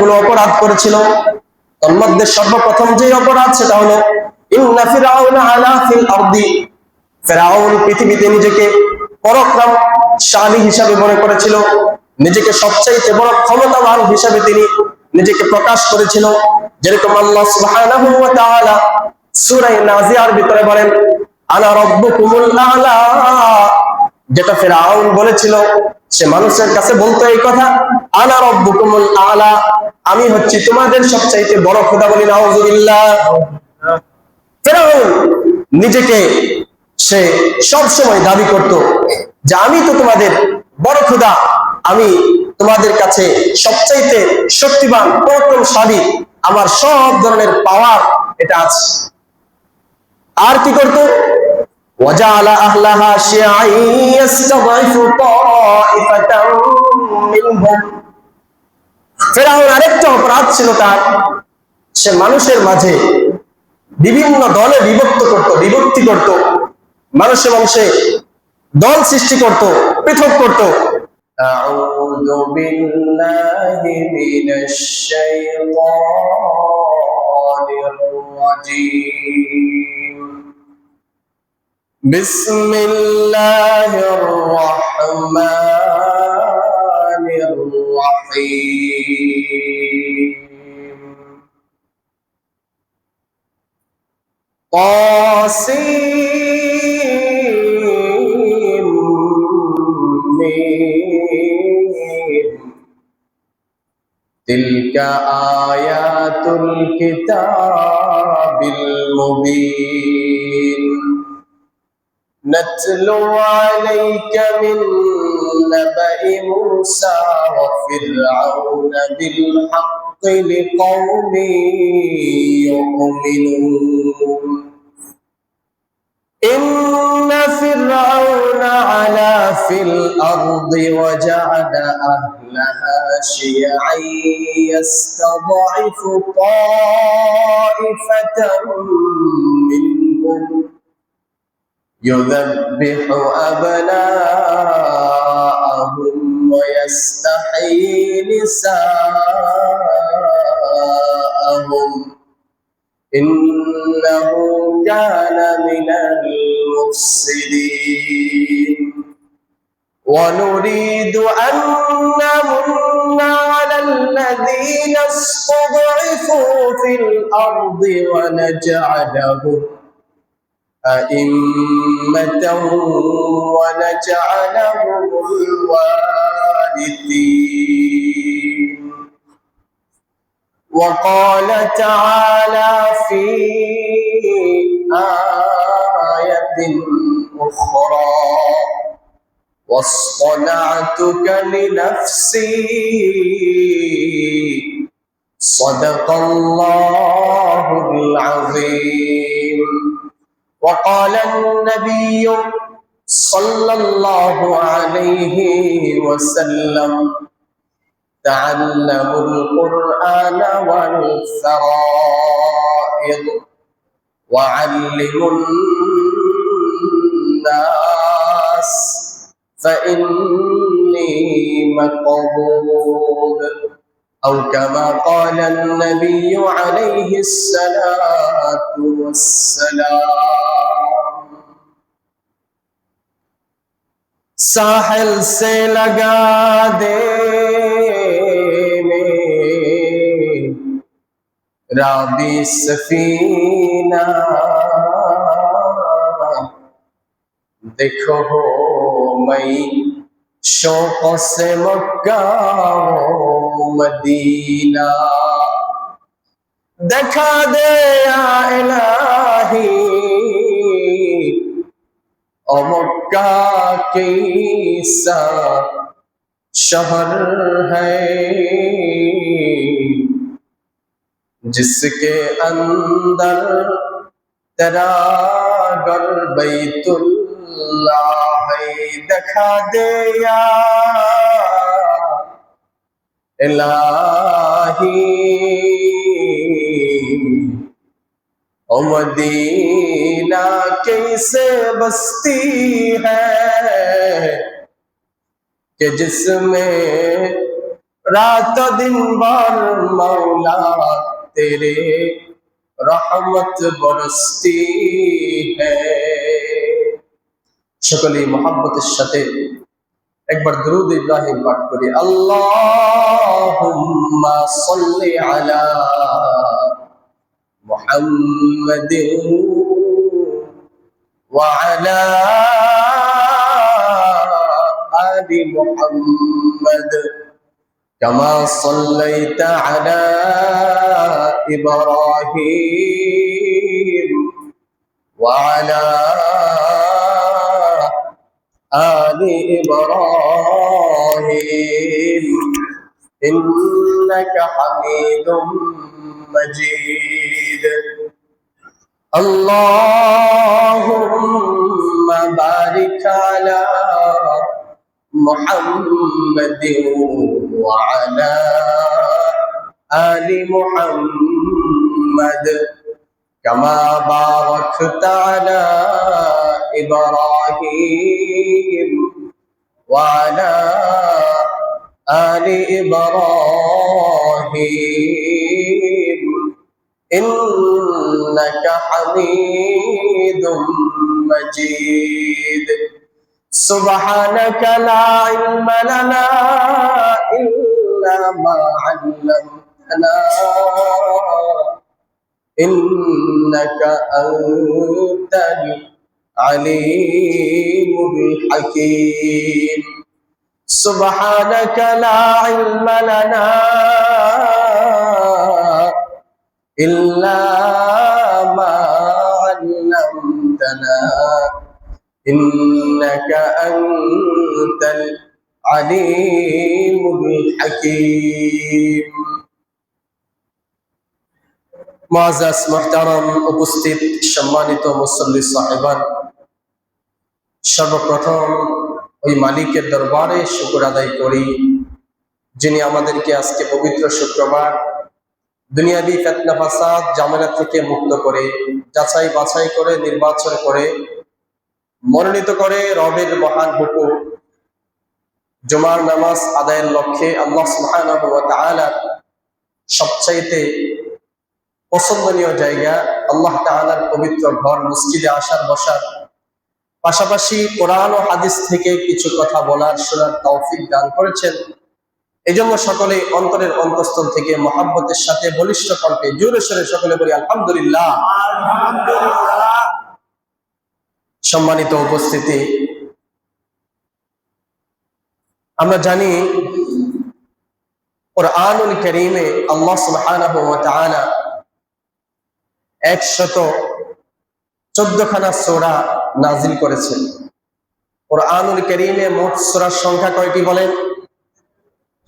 অনেকগুলো অপরাধ করেছিল। তন্মধ্যে সর্বপ্রথম যে অপরাধ সেটা হলো ইন্না ফিরআউনা আলা ফিল আরদি, ফিরআউন পৃথিবীতে নিজেকে পরাক্রমশালী হিসাবে মনে করেছিল, নিজেকে সবচাইতে বড় ক্ষমতাবান হিসাবে তিনি নিজেকে প্রকাশ করেছিল। যেরকম আল্লাহ সুবহানাহু ওয়া তাআলা সূরা নাজিয়ার ভিতরে বলেন আনা রাব্বুকুমুল আ'লা, যেটা ফিরআউন বলেছিল, সে মানুষের কাছে বলতো এই কথা, আনা রাব্বুকুমুল আ'লা, আমি হচ্ছি তোমাদের সবচাইতে বড় খোদা। বলি নাউযুবিল্লাহ। ফিরআউন নিজেকে সে সব সময় দাবি করত যে আমি তো তোমাদের বড় খোদা, আমি তোমাদের কাছে সবচাইতে শক্তিমান পরাক্রমশালী, আমার সব ধরনের পাওয়ার এটা আছে। আর কি করত? ওয়াজাআলা আহলাহা শিয়া'আন ইস্তাদঈফু তা'iফাতাম মিনহুম। ফিরআউন আরেকটা অপরাধ ছিল তার, সে মানুষের মাঝে বিভিন্ন দলে বিভক্তি করত, মানুষের বংশে দল সৃষ্টি করত, পৃথক করত। আউযু বিল্লাহি মিনাশ শাইতানির রাজীম। বিসমিল্লাহির রাহমানির রাহিম। طاسيم تلك آيات الكتاب المبين نتلو عليك من نبأ موسى وفرعون بالحق لقوم يؤمنون إن فرعون علا في الأرض وجعل أهلها شيعا يستضعف طائفة منهم يذبح أبناءهم ويستحيي نساءهم إنه كان من المفسدين ونريد أن نمن على الذين استضعفوا في الأرض ونجعلهم أئمة ونجعلهم الوارثين. وقال تعالى في آية أخرى واصطنعتك لنفسي صدق الله العظيم. وقال النبي صلى الله عليه وسلم تعلموا القرآن والفرائض وعلموا الناس فإني مقبول أو كما قال النبي عليه الصلاة والسلام. साहिल से लगा दे राबी सफीना देखो हो मई शौक से मक्का मदीना देखा दे या इलाही और मक्का कैसा शहर है जिसके अंदर तेरा घर बैतुल्लाह है दिखा दे या इलाही ओ मदीना कैसे बस्ती है कि जिसमें रात दिन भर मौला तेरे रहमत बरसती है। সকলে মোহাব্বতের সাথে একবার দুরূদ ইব্রাহিম পাঠ করি। আল্লাহুম্মা সাল্লি আলা মুহাম্মাদিন ওয়া আলা আলি মুহাম্মাদ কামা সাল্লাইতা আলা ইব্রাহিম ওয়া আলা آل إبراهيم إنك حميد مجيد اللهم بارك على محمد وعلى آل محمد كما باركت على إبراهيم وعلى آل إبراهيم إنك حميد مجيد سبحانك لا علم لنا إلا ما علمتنا إنك أنت العليم الحكيم سبحانك لا علم لنا إلا ما علمتنا إنك أنت العليم الحكيم মুআজ্জাজ মুহতারাম উপস্থিত সম্মানিত মুসল্লি সাহেবান, সর্বপ্রথম ওই মালিকের দরবারে শুকর আদায় করি যিনি আমাদেরকে আজকে পবিত্র শুক্রবার দুনিয়াবি ফিতনা ফাসাদ ঝামেলা থেকে মুক্ত করে যাচাই বাছাই করে নির্বাচন করে মনোনীত করে রবের মহান হুকুম জুমার নামাজ আদায়ের লক্ষ্যে আল্লাহ সুবহানাহু ওয়া তাআলা সবচাইতে পছন্দনীয় জায়গা আল্লাহ তাআলার পবিত্র ঘর মসজিদে আসার বসার পাশাপাশি কোরআন ও হাদিস থেকে কিছু কথা বলার শোনার তৌফিক দান করেছেন। এজন্য সকলে অন্তরের অন্তঃস্থল থেকে মহব্বতের সাথে বলিষ্ঠ কণ্ঠে জোরে সোরে সকলে বলি আলহামদুলিল্লাহ। সম্মানিত উপস্থিতি, আমরা জানি কোরআনুল কারীমে আল্লাহ সুবহানাহু ওয়া তাআলা 114 খানা সূরা নাজিল করেছেন। কোরআনুল কারীমে মোট সূরার সংখ্যা কয়টি বলেন?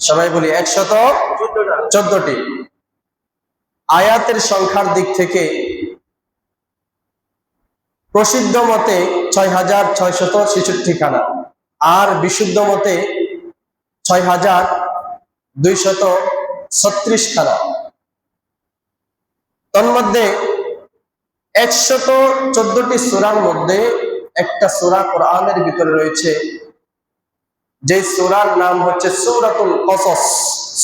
সবাই বলি 114টি। আয়াতের সংখ্যার দিক থেকে প্রসিদ্ধ মতে 6666 খানা, আর বিশুদ্ধ মতে 6236 খানা। তন্মধ্যে 114টি সূরার মধ্যে একটা সূরা কোরআনের ভিতরে রয়েছে যে সূরার নাম হচ্ছে সূরাতুল কসস।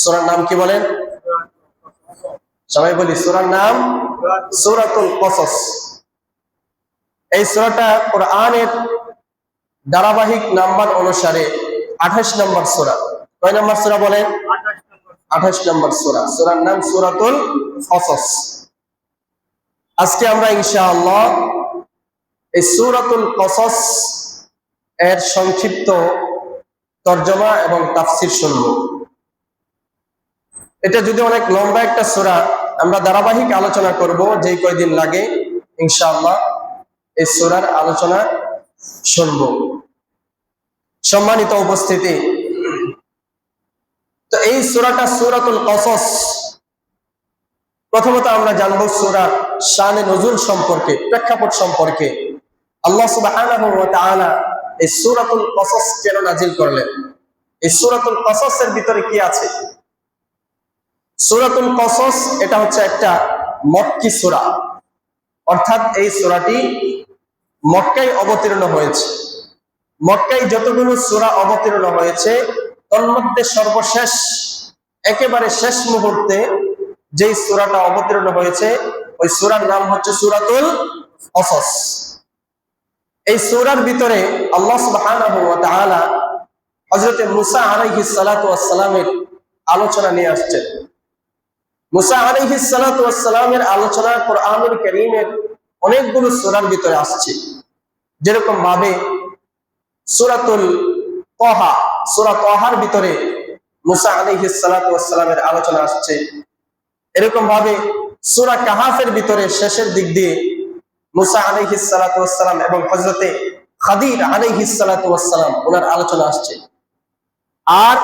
সূরার নাম কি বলেন? সবাই বলি সূরার নাম সূরাতুল কসস। এই সূরাটা কোরআনের ধারাবাহিক নাম্বার অনুসারে 28 নম্বর সূরা। কয় নম্বর সূরা বলেন? 28 নম্বর সূরা। সূরার নাম সূরাতুল কসস। আজকে আমরা ইনশাআল্লাহ এই সূরাতুল কসস এর সংক্ষিপ্ত তরজমা এবং তাফসীর শুনব। এটা যদি অনেক লম্বা একটা সূরা, আমরা ধারাবাহিক আলোচনা করব যে কয়দিন লাগে ইনশাআল্লাহ এই সূরার আলোচনা শুনব। সম্মানিত উপস্থিতি, তো এই সূরাটা সূরাতুল কসস। প্রথমত আমরা জানবো সূরার শানে নজুল সম্পর্কে, প্রেক্ষাপট সম্পর্কে। আল্লাহ সুবহানাহু ওয়া তাআলা এই সূরাতুল কসস কেন নাজিল করলেন? এই সূরাতুল কসসের ভিতরে কি আছে? সূরাতুল কসস এটা হচ্ছে একটা মক্কি সূরা, অর্থাৎ এই সূরাটি মক্কায় অবতীর্ণ হয়েছে। মক্কায় যতগুলো সূরা অবতীর্ণ হয়েছে তন্মধ্যে সর্বশেষ একেবারে শেষ মুহূর্তে যেই সূরাটা অবতীর্ণ হয়েছে ওই সূরার নাম হচ্ছে সূরাতুল কসস। এই সূরার ভিতরে আল্লাহ সুবহানাহু ওয়া তাআলা হযরত মুসা আলাইহিস সালাতু ওয়াস সালামের আলোচনা নিয়ে আসছেন। মুসা আলাইহিস সালাতু ওয়াস সালামের আলোচনা কোরআনুল কারীমের অনেকগুলো সূরার ভিতরে আসছে। যেরকম ভাবে সূরাতুল তাহা, সূরা তাহার ভিতরে মুসা আলাইহিস সালাতু ওয়াস সালামের আলোচনা আসছে। এরকম ভাবে সূরা কাহাফের ভিতরে শেষের দিক দিয়ে মুসা আলাইহিস সালাতু ওয়াস সালাম এবং হযরতে খাদির আলাইহিস সালাতু ওয়াস সালাম ওনার আলোচনা আসছে। আর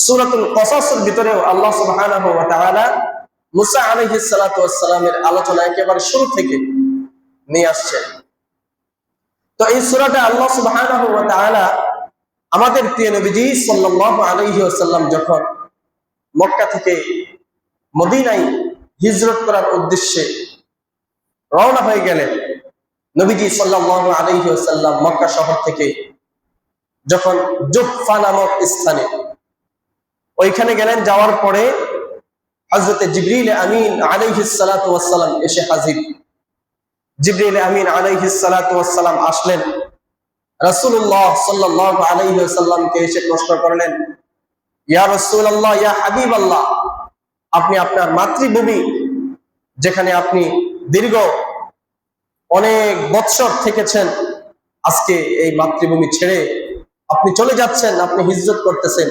সূরাতুল কসসের ভিতরেও আল্লাহ সুবহানাহু ওয়া তাআলা মুসা আলাইহিস সালাতু ওয়াস সালামের আলোচনা একেবারে শুরু থেকে নিয়ে আসছে। তো এই সূরাটা আল্লাহ সুবহানাহু ওয়া তাআলা আমাদের প্রিয় নবীজি সাল্লাল্লাহু আলাইহি ওয়াসাল্লাম যখন মক্কা থেকে মদিনায় হিজরত করার উদ্দেশ্যে রওনা হয়ে গেলেন, নবীজি সাল্লাল্লাহু আলাইহি ওয়াসাল্লাম মক্কা শহর থেকে যখন জুহফা নামক স্থানে ওইখানে গেলেন, যাওয়ার পরে হযরতে জিবরিল আমিন আলাইহিস সালাতু ওয়াস সালাম এসে হাজির। জিবরিল আমিন আলাইহিস সালাতু ওয়াস সালাম আসলেন, রাসূলুল্লাহ সাল্লাল্লাহু আলাইহি ওয়াসাল্লামকে এসে প্রশ্ন করলেন, ইয়া রাসূলুল্লাহ, ইয়া হাবিবাল্লাহ, আপনি আপনার মাতৃভূমি যেখানে আপনি দীর্ঘ অনেক বৎসর থেকেছেন, আজকে এই মাতৃভূমি ছেড়ে আপনি চলে যাচ্ছেন, আপনি হিজরত করতেছেন,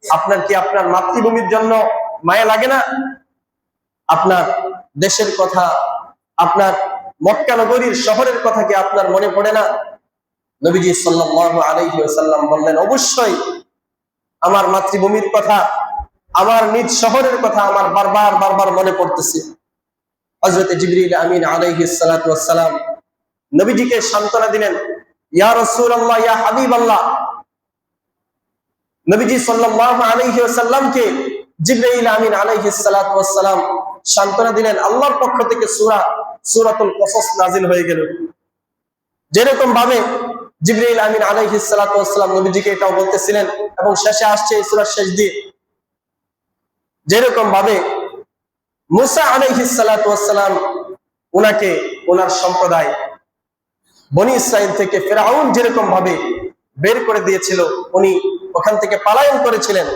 আপনার কি আপনার মাতৃভূমির জন্য মায়া লাগে না? আপনার দেশের কথা, আপনার মক্কা নগরীর শহরের কথা কি আপনার মনে পড়ে না? নবীজি সাল্লাল্লাহু আলাইহি ওয়াসাল্লাম বললেন, অবশ্যই আমার মাতৃভূমির কথা, আমার নিজ শহরের কথা আমার বারবার মনে পড়তেছে। হযরত জিবরিল আমিন আলাইহিস সালাতু ওয়াস সালাম নবীজিকে সান্ত্বনা দিলেন, ইয়া রাসূলুল্লাহ, ইয়া হাবিবাল্লাহ। নবীজি সাল্লাল্লাহু আলাইহি ওয়াসাল্লামকে জিবরাইল আমিন আলাইহিস সালাতু ওয়াস সালাম সান্ত্বনা দিলেন, আল্লাহর পক্ষ থেকে সূরাতুল কসস নাজিল হয়ে গেল। যেরকম ভাবে জিবরাইল আমিন আলাইহিস সালাতু ওয়াস সালাম নবীজিকে এটাও বলতেছিলেন, এবং শেষে আসছে এই সূরার শেষ দিয়ে, যেরকম ভাবে মুসা আলাইহিস সালাতু ওয়াস সালাম উনাকে ওনার সম্প্রদায় বনি ইসরাইল থেকে ফিরআউন যেরকম ভাবে বের করে দিয়েছিল, উনি ওখান থেকে পলায়ন করেছিলেন,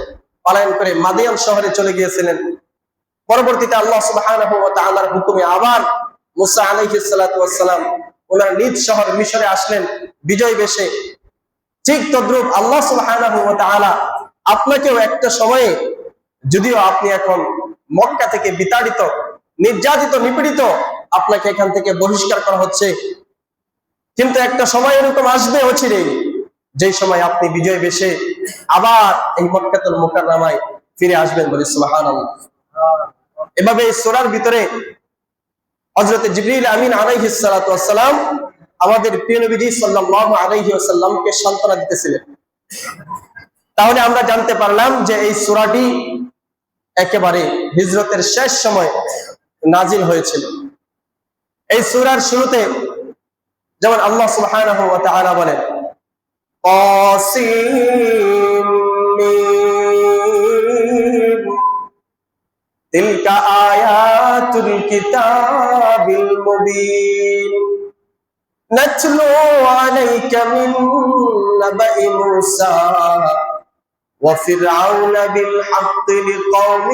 পলায়ন করে মাদিয়ান শহরে চলে গিয়েছিলেন। পরবর্তীতে আল্লাহ সুবহানাহু ওয়া তাআলার হুকুমে আবার মুসা আলাইহিস সালাতু ওয়াস সালাম ওনার নিজ শহর মিশরে আসলেন বিজয় বেশে। ঠিক তদ্রূপ আল্লাহ সুবহানাহু ওয়া তাআলা আপনাকেও একটা সময়ে, যদিও আপনি এখন মক্কা থেকে বিতাড়িত, নির্যাতিত, নিপীড়িত, আপনাকে এখান থেকে বহিষ্কার করা হচ্ছে, কিন্তু একটা সময় এরকম আসবে অচিরেই, যেই সময় আপনি বিজয় বেশে আবার এই মক্কাতুল মুকাররমায় ফিরে আসবেন, বলে সুবহানাল্লাহ। এভাবে এই সূরার ভিতরে হযরত জিবরিল আমিন আলাইহিস সালাতু ওয়াস সালাম আমাদের প্রিয় নবীজি সাল্লাল্লাহু আলাইহি ওয়াসাল্লামকে সান্ত্বনা দিতেছিলেন। তাহলে আমরা জানতে পারলাম যে এই সূরাটি একেবারে হিজরতের শেষ সময় নাজিল হয়েছিল। এই সূরার শুরুতে যেমন আল্লাহ সুবহানাহু ওয়া তাআলা বলেন, قاسم تلك آيات الكتاب المبين نتلو عليك من نبأ موسى وفرعون بالحق لقوم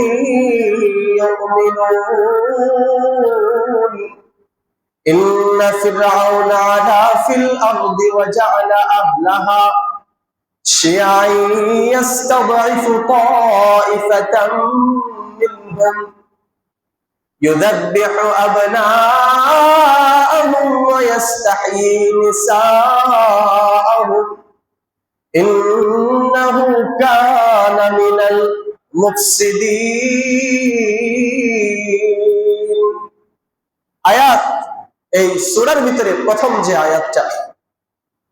يؤمنون إن فرعون علا في الأرض وجعل أهلها شيعا يستضعف طائفة منهم يذبح أبناءهم ويستحيي نساءهم إنه كان من المفسدين। আয়াত এই সূরার ভিতরে প্রথম যে আয়াতটা,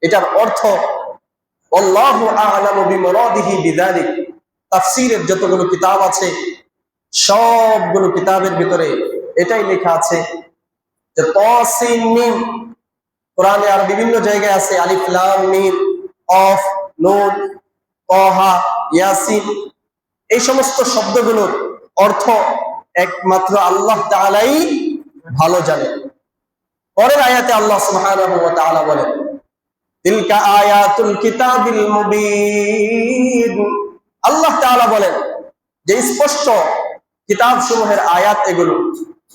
এটার অর্থ আল্লাহু আ'লামু বিমুরাদিহি বিযালিক। তাফসীরের যতগুলো কিতাব আছে সবগুলো কিতাবের ভিতরে এটাই লেখা আছে যে তাসিন মিম, কোরআনে আর বিভিন্ন জায়গায় আছে আলিফ লাম মিম, কফ, নুন, তাহা, ইয়াসিন, এই সমস্ত শব্দগুলোর অর্থ একমাত্র আল্লাহ তাআলাই ভালো জানেন। পরের আয়াতে আল্লাহ সুবহানাহু ওয়া তাআলা বলেন, তিলকা আয়াতুল কিতাবিল মুবিন। আল্লাহ তাআলা বলেন যে স্পষ্ট কিতাব সমূহের আয়াত এগুলো।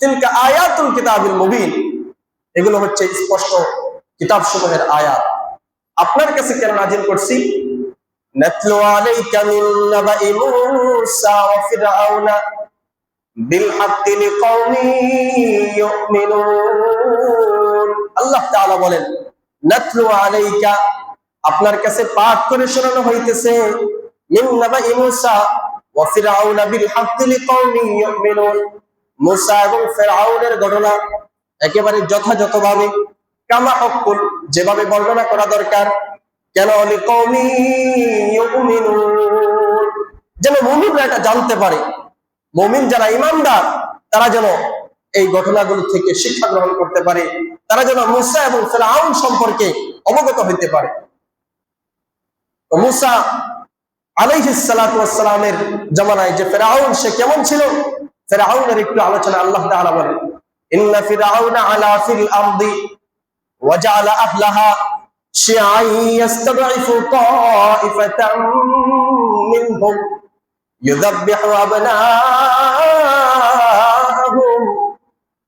তিলকা আয়াতুল কিতাবিল মুবিন, এগুলো হচ্ছে স্পষ্ট কিতাব সমূহের আয়াত। আপনার কাছে কেন নাজিল করছি? নাতলু আলাইকা মিন নাবাই মূসা ওয়া ফিরআউনা বিল হাক্কি লিকাওমি ইউমিনুন। আল্লাহ তাআলা বলেন, নাতলু আলাইকা, আপনার কাছে পাঠ করে শোনানো হইতেছে, মিন নাবাই মূসা ওয়া ফিরআউনা বিল হাক্কি লিকাওমি ইউমিনুন, মূসা এবং ফিরআউনের ঘটনা একেবারে যথাযথভাবে, কামা হক্কুল, যেভাবে বর্ণনা করা দরকার। কেন? লিকাওমি ইউমিনুন, যেন মুমিনরা এটা জানতে পারে, মুমিন যারা ঈমানদার তারা যেন এই ঘটনাগুলো থেকে শিক্ষা গ্রহণ করতে পারে, তারা যেন মূসা এবং ফিরআউন সম্পর্কে অবগত হইতে পারে। তো মূসা আলাইহিস সালাতু ওয়াস সালামের জামানায় যে ফিরআউন সে কেমন ছিল, ফিরআউনের একটু আলোচনা আল্লাহ তাআলা বলেন, ইন্না ফিরআউনা আলা ফিল আরদি ওয়া জাআলা আহলাহা শিআই ইস্তাদঈফু তাইফাতাম মিনহুম ইউযাব্বিহু আবনাআহুম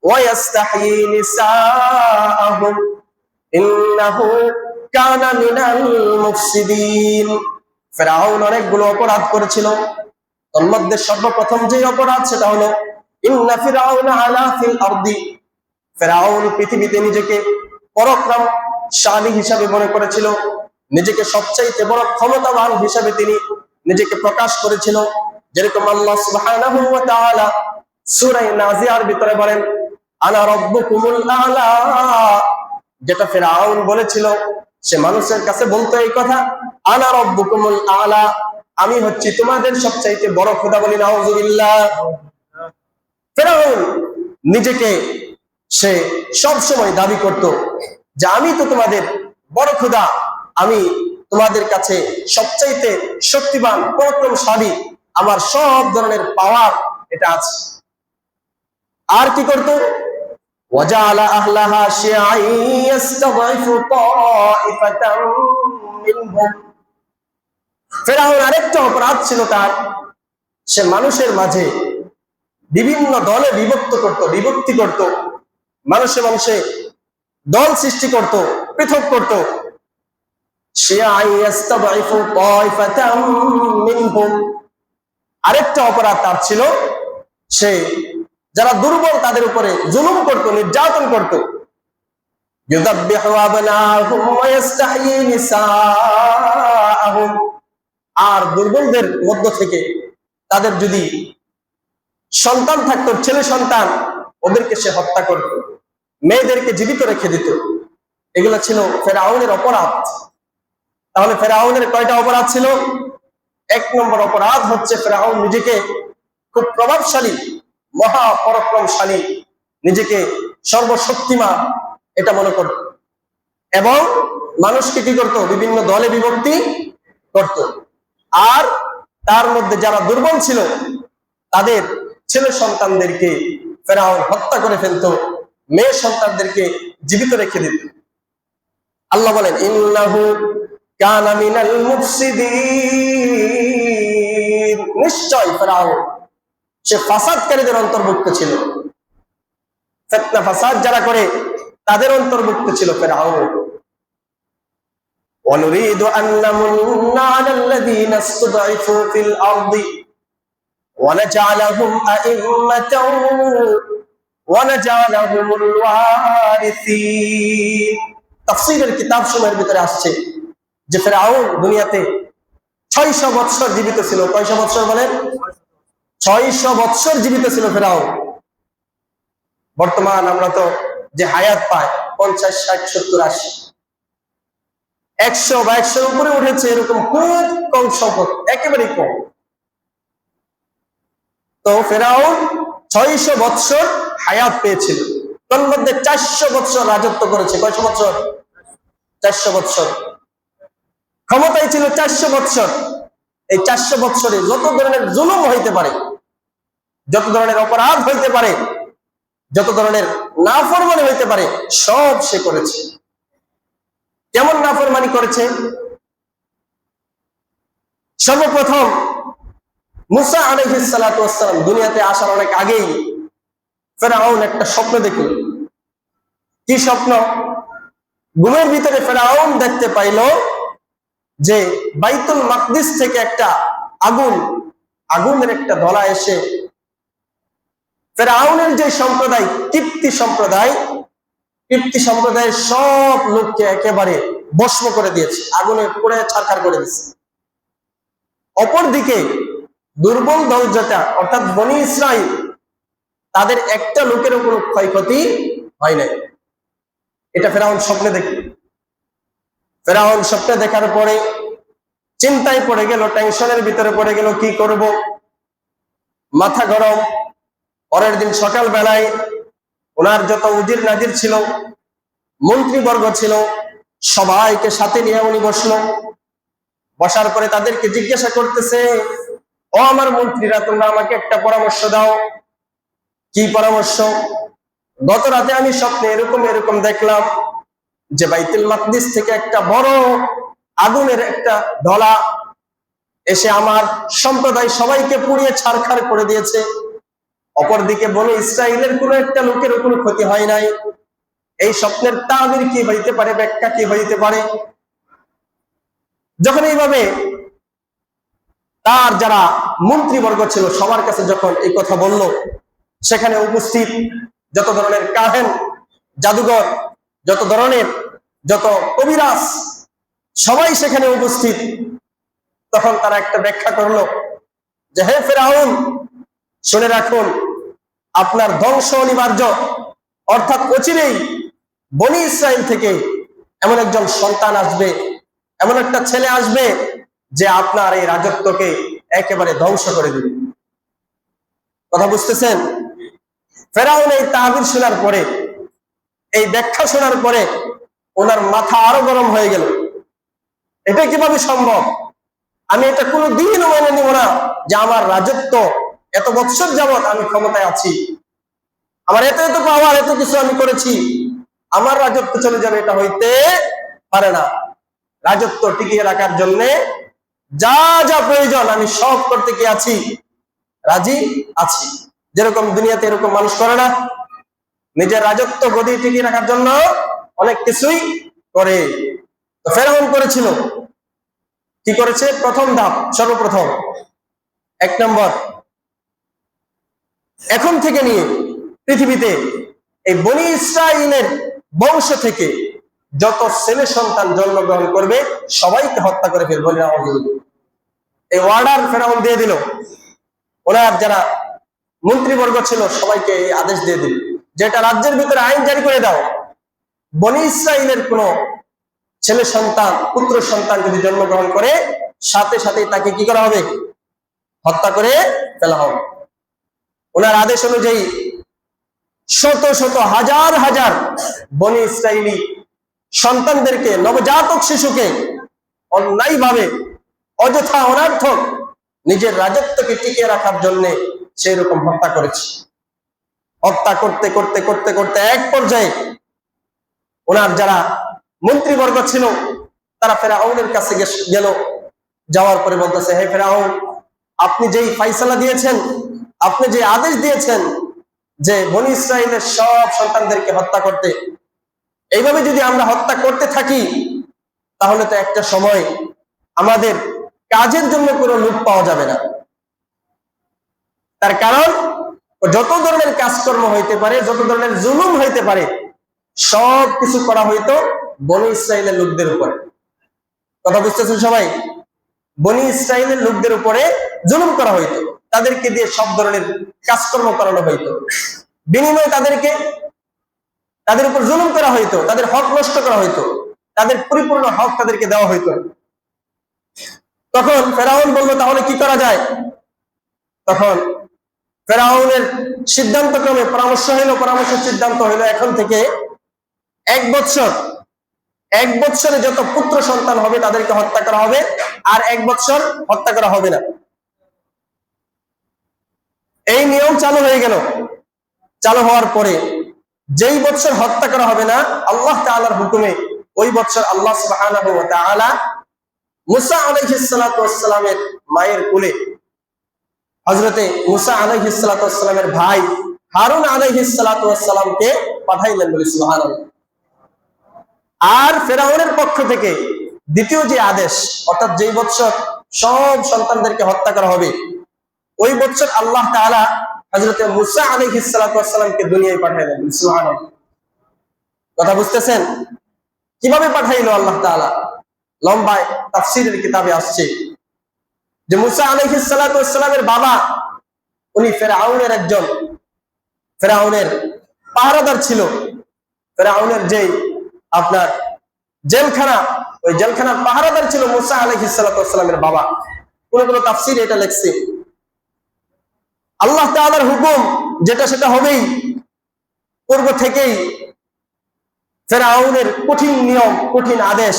ওয়া ইস্তাহয়ী নিসাআহুম ইন্নাহু কানা মিনাল মুফসিদিন। ফিরআউন অনেকগুলো অপরাধ করেছিল, তার মধ্যে সর্বপ্রথম যে অপরাধ সেটা হলো ইন্না ফিরআউনা আলা ফিল আরদি, ফিরআউন পৃথিবীতে নিজেকে পরাক্রমশালী হিসাবে মনে করেছিল, নিজেকে সবচাইতে বড় ক্ষমতাবান হিসাবে তিনি নিজেকে প্রকাশ করেছিল। যেরকম আল্লাহ সুবহানাহু ওয়া তাআলা সূরা নাজিয়ার ভিতরে বলেন, আনা রাব্বুকুমুল আ'লা, যেটা ফিরআউন বলেছিল, সে মানুষের কাছে বলতো এই কথা, আনা রাব্বুকুমুল আ'লা, আমি হচ্ছি তোমাদের সবচাইতে বড় খোদা। বলি নাউযুবিল্লাহ। ফিরআউন নিজেকে সে সব সময় দাবি করত যে আমি তো তোমাদের বড় খোদা, আমি তোমাদের কাছে সবচাইতে শক্তিমান, পরাক্রমশালী, আমার সব ধরনের পাওয়ার এটা আছে। আর কি করত? ওয়াজালা আহলাহা শিআই ইস্তাদঈফু তাইফাতাম মিনহুম। ফিরআউন আরেকটা অপরাধ ছিল তার, সে মানুষের মাঝে বিভিন্ন দলে বিভক্তি করত, মানুষে মানুষে দল সৃষ্টি করত, পৃথক করত। শিআই ইস্তাদঈফু তাইফাতাম মিনহুম। আরেকটা অপরাধ তার ছিল, সে যারা দুর্বল তাদের উপরে জুলুম করত, নির্যাতন করত। ইউযাব্বিহু আবনাআহুম ওয়া ইস্তাহয়ী নিসাআহুম। আর দুর্বলদের মধ্য থেকে তাদের যদি সন্তান থাকতো, ছেলে সন্তান, ওদেরকে সে হত্যা করত, মেয়েদেরকে জীবিত রেখে দিত। এগুলো ছিল ফিরআউনের অপরাধ। তাহলে ফিরআউনের কয়টা অপরাধ ছিল? এক নম্বর অপরাধ হচ্ছে ফিরআউন নিজেকে খুব প্রভাবশালী, মহা পরাক্রমশালী, নিজেকে সর্বশক্তিমান এটা মনে করত, এবং মানুষকে কি করত? বিভিন্ন দলে বিভক্তি করত। আর তার মধ্যে যারা দুর্বল ছিল তাদের ছেলে সন্তানদেরকে ফিরআউন হত্যা করে ফেলত, মেয়ে সন্তানদেরকে জীবিত রেখে দিত। আল্লাহ বলেন, ইন্নাহু কানা মিনাল মুফসিদিন, নিশ্চয় ফিরআউন সে ফাসাদকারীদের অন্তর্ভুক্ত ছিল, ফিতনা ফাসাদ যারা করে তাদের অন্তর্ভুক্ত ছিল ফিরআউন। وَنُرِيدُ أَن نَّمُنَّ عَلَى الَّذِينَ اسْتُضْعِفُوا فِي الْأَرْضِ وَنَجْعَلَهُمْ أَئِمَّةً وَنَجْعَلَهُمُ الْوَارِثِينَ। তাফসীরের কিতাব সমূহের ভিতরে আসছে যে ফিরআউন দুনিয়াতে 600 বছর জীবিত ছিল। কয়শো বছর বলেন? 600 বছর জীবিত ছিল ফিরআউন। বর্তমান আমরা তো যে হায়াত পাই 50, 60, 70, 80, 100 বা 100-এর উপরে উঠেছে, এরকম খুব কম সংখ্যক, একেবারেই কম। তো ফিরআউন 600 বছর হায়াত পেয়েছিল, তার মধ্যে 400 বছর রাজত্ব করেছে। কয়শো বছর? 400 বছর ক্ষমতায় ছিল, 400 বছর। এই 400 বছরে যত ধরনের জুলুম হইতে পারে, যত ধরনের অপরাধ হইতে পারে, যত ধরনের নাফরমানি হইতে পারে, সব সে করেছে। কেমন নাফরমানি করেছে? সর্বপ্রথম মুসা আলাইহিস সালাতু ওয়াস সালাম দুনিয়াতে আসার অনেক আগেই ফেরাউন একটা স্বপ্ন দেখল। কি স্বপ্ন? ঘুমের ভিতরে ফেরাউন দেখতে পাইল যে বাইতুল মাকদিস থেকে একটা আগুনের একটা ধলা এসে ফেরাউনের যে সম্প্রদায় কিপ্তি সম্প্রদায়ের সব লোককে একেবারে ভস্ম করে দিয়েছে, আগুনে পুড়ে ছারখার করে দিয়েছে। অপরদিকে দুর্বল দল যেটা অর্থাৎ বনি ইসরাইল, তাদের একটা লোকেরও কোনো ক্ষয়ক্ষতি হয় নাই। এটা ফেরাউন স্বপ্নে দেখে। ফেরাউন স্বপ্নে দেখার পরে চিন্তায় পড়ে গেল, টেনশনের ভিতরে পড়ে গেল, কি করব, মাথা গরম। পরের দিন সকাল বেলায় ওনার যত উজির নাজির ছিল, মন্ত্রীবর্গ ছিল, সবাইকে সাথে নিয়ে উনি বসার পরে তাদেরকে জিজ্ঞাসা করতেছে, ও আমার মন্ত্রীরা, তোমরা আমাকে একটা পরামর্শ দাও। কি পরামর্শ? গত রাতে আমি স্বপ্নে এরকম দেখলাম যে বাইতুল মাকদিস থেকে একটা বড় আগুনের একটা ধলা এসে আমার সম্প্রদায় সবাইকে পুড়িয়ে ছারখার করে দিয়েছে। অপরদিকে বনে ইসরায়েলের কোন একটা লোকের কোনো ক্ষতি হয় নাই। এই স্বপ্নের তাবির কি হইতে পারে, ব্যাখ্যা কি হইতে পারে? যখন এইভাবে তার যারা মন্ত্রীবর্গ ছিল সবার কাছে যখন এই কথা বলল, সেখানে উপস্থিত যত ধরনের কাহেন, জাদুঘর, যত কবিরাজ, সবাই সেখানে উপস্থিত। তখন তারা একটা ব্যাখ্যা করলো যে, হে ফেরাউন, শুনে রাখুন, আপনার ধ্বংস অনিবার্য। অর্থাৎ অচিরেই বনি ইসরাইল থেকে এমন একজন সন্তান আসবে, এমন একটা ছেলে আসবে যে আপনার এই রাজত্বকে একেবারে ধ্বংস করে দিবে। কথা বুঝতেছেন? ফেরাউন এই তাহবির শোনার পরে, এই ব্যাখ্যা শোনার পরে ওনার মাথা আরো গরম হয়ে গেল। এটা কিভাবে সম্ভব? আমি এটা কোনোদিনও মেনে নিব না যে আমার রাজত্ব এত বছর যাবৎ আমি ক্ষমতায় আছি, আমার এত পাওয়ার, এত কিছু আমি করেছি, আমার রাজত্ব চলে যাবে, এটা হইতে পারে না। রাজত্ব টিকিয়ে রাখার জন্য যা যা প্রয়োজন আমি সব করতে কি আছি, রাজি আছি। যেরকম দুনিয়াতে এরকম মানুষ করে না, নিজের রাজত্ব গদি টিকিয়ে রাখার জন্য অনেক কিছুই করে। তো ফেরাউন করেছিল, কি করেছে? প্রথম ধাপ, সর্বপ্রথম 1 নম্বর, এখন থেকে নিয়ে পৃথিবীতে এই বনি ইসরাইলের বংশ থেকে যত ছেলে সন্তান জন্মগ্রহণ করবে সবাইকে হত্যা করে ফেলবে। এই অর্ডার ফেরাউন দিয়ে দিল। ওনার যারা মন্ত্রীবর্গ ছিল সবাইকে এই আদেশ দিয়ে দিল, যেটা রাজ্যের ভিতরে আইন জারি করে দাও, বনি ইসরাইলের কোন ছেলে সন্তান, পুত্র সন্তান যদি জন্মগ্রহণ করে, সাথে সাথেই তাকে কি করা হবে? হত্যা করে ফেলা হবে। ওনার আদেশ অনুযায়ী শত শত হাজার হাজার বনি ইসরাইলি সন্তানদেরকে, নবজাতক শিশুকে অন্যায়ভাবে, অযথা, অনর্থক নিজের রাজত্বকে টিকিয়ে রাখার জন্য সেই রকম হত্যা করেছে। হত্যা করতে করতে করতে করতে এক পর্যায়ে ওনার যারা মন্ত্রীবর্গ ছিল তারা ফেরাউনের কাছে গেল। যাওয়ার পরে বলতেছে, হে ফেরাউন, আপনি যেই ফাইসালা দিয়েছেন, আপনি যে আদেশ দিয়েছেন যে বনি ইসরাইলের সব সন্তানদেরকে হত্যা করতে, এইভাবে যদি আমরা হত্যা করতে থাকি তাহলে তো একটা সময় আমাদের কাজের জন্য কোনো লোক পাওয়া যাবে না। তার কারণ যত ধরনের কাজকর্ম হইতে পারে, যত ধরনের জুলুম হইতে পারে, সব কিছু করা হইতো বনি ইসরাইলের লোকদের উপরে। কথা বুঝতেছেন সবাই? বনি ইসরাইলের লোকদের উপরে জুলুম করা হইতো, তাদেরকে দিয়ে সব ধরনের কাজকর্ম করানো হইতো, বিনিময়ে তাদের উপর জুলুম করা হইতো, তাদের হক নষ্ট করা হইতো, তাদের পরিপূর্ণ হক তাদেরকে দেওয়া হইতো। তখন ফেরাউন বলল, তাহলে কি করা যায়? তখন ফেরাউনের সিদ্ধান্তক্রমে পরামর্শের সিদ্ধান্ত হইল, এখন থেকে 1 বছরে যত পুত্র সন্তান হবে তাদেরকে হত্যা করা হবে, আর 1 বছর হত্যা করা হবে না। এই নিয়ম চালু হয়ে গেল। চালু হওয়ার পরে যেই বছর হত্যা করা হবে না, আল্লাহ তাআলার হুকুমে ওই বছর আল্লাহ সুবহানাহু ওয়া তাআলা মুসা আলাইহিস সালাতু ওয়াস সালামের মায়ের কোলে হযরতে মুসা আলাইহিস সালাতু ওয়াস সালামের ভাই হারুন আলাইহিস সালাতু ওয়াস সালামকে পাঠাইলেন, বলে সুবহানাল্লাহ। আর ফেরাউনের পক্ষ থেকে দ্বিতীয় যে আদেশ, অর্থাৎ যেই বছর সব সন্তানদেরকে হত্যা করা হবে, ওই বছর আল্লাহ তাআলা হযরতে মুসা আলাইহিস সালাতু ওয়াস সালামকে দুনিয়ায় পাঠাইলেন, সুবহানাল্লাহ। কথা বুঝতেছেন কিভাবে পাঠাইলো আল্লাহ তাআলা? লম্বা তাফসীরের কিতাবে আসছে যে মুসা আলাইহিস সালাতু ওয়াস সালামের বাবা উনি ফেরাউনের একজন ফেরাউনের পাহারাদার ছিল। ফেরাউনের যেই আপনার জেলখানা, ওই জেলখানার পাহারাদার ছিল মুসা আলাইহিস সালাতু ওয়াস সালামের বাবা। কোন কোন তাফসীরে এটা লেখছে আল্লাহ তাআলার হুকুম যেটা সেটা হবেই। পূর্ব থেকেই ফেরাউনের কঠিন নিয়ম, কঠিন আদেশ,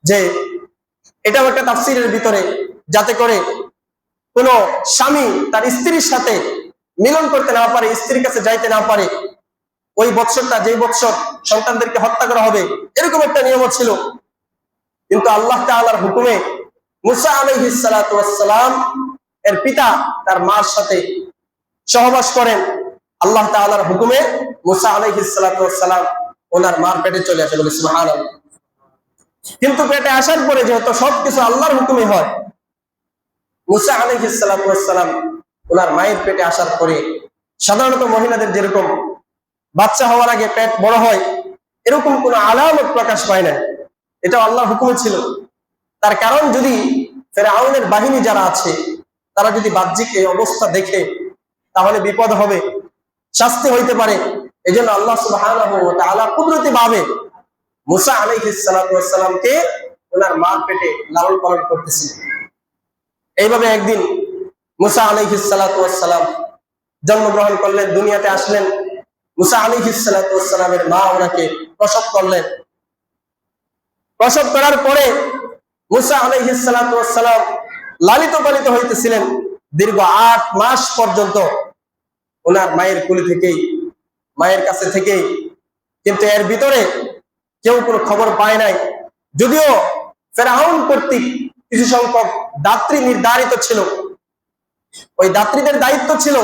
যে এটাও একটা তাফসীরের ভিতরে, যাতে করে কোন স্বামী তার স্ত্রীর সাথে মিলন করতে না পারে, স্ত্রীর কাছে যাইতে না পারে, ওই বৎসরটা যেই বৎসর সন্তানদেরকে হত্যা করা হবে, এরকম একটা নিয়ম ছিল। কিন্তু আল্লাহ তাআলার হুকুমে মুসা আলাইহিস সালাতু ওয়াস সালাম এর পিতা তার মার সাথে সহবাস করেন। আল্লাহ তাআলার হুকুমে মুসা আলাইহিস সালাতু ওয়াস সালাম ওনার মার পেটে চলে আসে, বলে সুবহানাল্লাহ। কিন্তু পেটে আসার পরে যেহেতু সবকিছু আল্লাহর হুকুমে হয়, মুসা আলাইহিস সালাতু ওয়াস সালাম ওনার মায়ের পেটে আসার পরে সাধারণত মহিলাদের যেরকম বাচ্চা হওয়ার আগে পেট বড় হয়, এরকম কোন আলামত প্রকাশ পায় না। এটা আল্লাহর হুকুমে ছিল। তার কারণ, যদি ফেরাউনের বাহিনী যারা আছে তারা যদি বাহ্যিক এই অবস্থা দেখে, তাহলে বিপদ হবে, শাস্তি হইতে পারে। এজন্য আল্লাহ সুবহানাহু ওয়া তাআলা কুদরতি ভাবে মুসা আলাইহিস সালাতু ওয়াস সালামকে ওনার মার পেটে লালন পালন করতেছিলেন। এইভাবে একদিন মুসা আলাইহিস সালাতু ওয়াস সালাম জন্মগ্রহণ করলেন, দুনিয়াতে আসলেন। মুসা আলাইহিস সালাতু ওয়াস সালামের মা ওনাকে প্রসব করলেন। প্রসব করার পরে মুসা আলাইহিস সালাতু ওয়াস সালাম লালিত পালিত হইতেছিলেন দীর্ঘ 8 মাস পর্যন্ত ওনার মায়ের কোলে থেকেই, মায়ের কাছে থেকেই। কিন্তু এর ভিতরে কেউ কোনো খবর পায় নাই। যদিও ফেরাউন কর্তৃক কিছু সংখ্যক দাত্রী নির্ধারিত ছিল, ওই দাত্রীদের দায়িত্ব ছিল